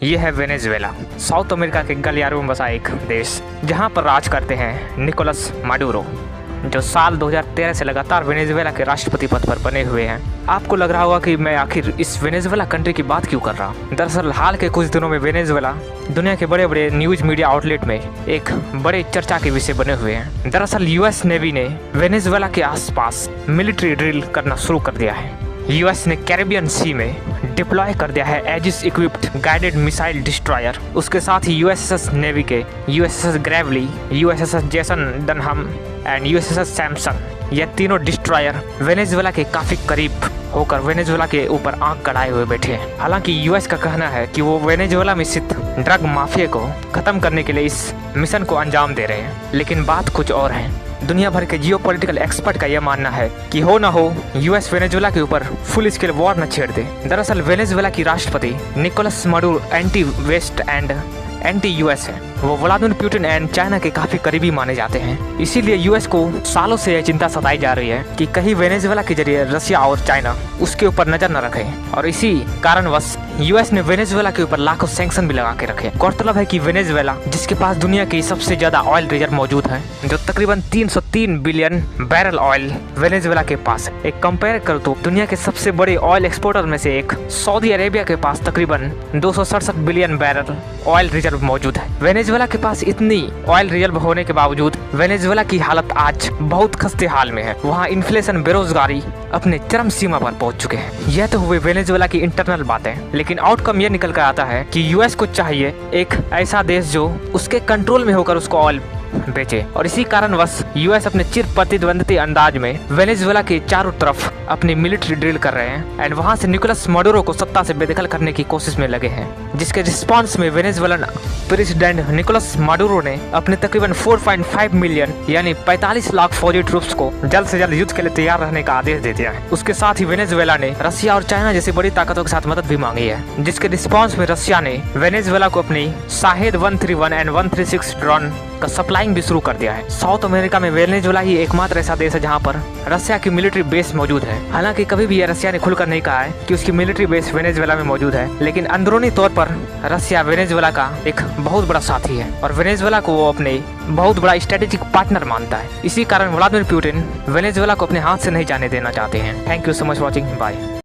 ये है Venezuela, south America के गलियारे में बसा एक देश जहां पर राज करते हैं निकोलस माडुरो, जो साल 2013 से लगातार वेनेजुएला के राष्ट्रपति पद पर बने हुए हैं। आपको लग रहा होगा कि मैं आखिर इस वेनेजुएला कंट्री की बात क्यों कर रहा हूँ। दरअसल हाल के कुछ दिनों में वेनेजुएला दुनिया के बड़े बड़े न्यूज मीडिया आउटलेट में एक बड़े चर्चा के विषय बने हुए हैं। दरअसल यूएस नेवी ने वेनेजुएला के आसपास मिलिट्री ड्रिल करना शुरू कर दिया है। यूएस ने कैरिबियन सी में डिप्लॉय कर दिया है Aegis equipped guided missile destroyer. उसके साथ ही यूएसएस नेवी के USS Gravely, USS Jason Dunham and USS Sampson, ये तीनों डिस्ट्रॉयर वेनेजुएला के काफी करीब होकर वेनेजुएला के ऊपर आंख गड़ाए हुए बैठे हैं। हालांकि यूएस का कहना है कि वो वेनेजुएला में स्थित ड्रग माफिया को खत्म करने के लिए इस मिशन को अंजाम दे रहे हैं, लेकिन बात कुछ और है। दुनिया भर के जियोपॉलिटिकल एक्सपर्ट का यह मानना है कि हो न हो यूएस वेनेजुएला के ऊपर फुल स्केल वॉर न छेड़ दे। दरअसल वेनेजुएला की राष्ट्रपति Nicolas Maduro anti west and anti US है। वो व्लादिमीर पुतिन एंड चाइना के काफी करीबी माने जाते हैं। इसीलिए यूएस को सालों से यह चिंता सताई जा रही है कि कहीं वेनेजुएला के जरिए रशिया और चाइना उसके ऊपर नजर न रखें, और इसी कारणवश यूएस ने वेनेजुएला के ऊपर लाखों सैंक्शन भी लगा के रखे। गौरतलब है कि वेनेजुएला, जिसके पास दुनिया की सबसे ज्यादा ऑयल रिजर्व मौजूद है, जो तकरीबन 303 बिलियन बैरल ऑयल वेनेजुएला के पास है। एक कंपेयर कर तो दुनिया के सबसे बड़े ऑयल एक्सपोर्टर में से एक सऊदी अरेबिया के पास तकरीबन 267 बिलियन बैरल ऑयल रिजर्व मौजूद है। वेनेजुएला के पास इतनी ऑयल रिजर्व होने के बावजूद वेनेजुएला की हालत आज बहुत खस्ते हाल में है। वहाँ इन्फ्लेशन, बेरोजगारी अपने चरम सीमा पर पहुंच चुके हैं। यह तो हुए वेनेजुएला की इंटरनल बातें, लेकिन आउटकम यह निकल कर आता है कि यूएस को चाहिए एक ऐसा देश जो उसके कंट्रोल में होकर उसको ऑयल बेचे, और इसी कारणवश यूएस अपने चिर प्रतिद्वंदी अंदाज में वेनेजुएला के चारों तरफ अपनी मिलिट्री ड्रिल कर रहे हैं एंड वहां से निकोलस माडुरो को सत्ता से बेदखल करने की कोशिश में लगे हैं। जिसके रिस्पांस में वेनेजुएलन प्रेसिडेंट निकोलस माडुरो ने अपने तकरीबन 4.5 मिलियन यानी 45 लाख फौजी ट्रूप्स को जल्द से जल्द युद्ध के लिए तैयार रहने का आदेश दे दिया है। उसके साथ ही वेनेजुएला ने रशिया और चाइना जैसी बड़ी ताकतों के साथ मदद भी मांगी है, जिसके रिस्पॉन्स में रशिया ने वेनेजुएला को अपनी शाहेद 131 एंड 136 ड्रोन का सप्लाइंग भी शुरू कर दिया है। साउथ अमेरिका में वेनेजुएला ही एकमात्र ऐसा देश है जहां पर रशिया की मिलिट्री बेस मौजूद है। हालांकि कभी भी रशिया ने खुलकर नहीं कहा है कि उसकी मिलिट्री बेस वेनेजुएला में मौजूद है, लेकिन अंदरूनी तौर पर रशिया वेनेजुएला का एक बहुत बड़ा साथी है और वेनेजुएला को वो अपने बहुत बड़ा स्ट्रेटेजिक पार्टनर मानता है। इसी कारण व्लादिमीर पुतिन वेनेजुएला को अपने हाथ से नहीं जाने देना चाहते हैं। Thank you so much watching, bye.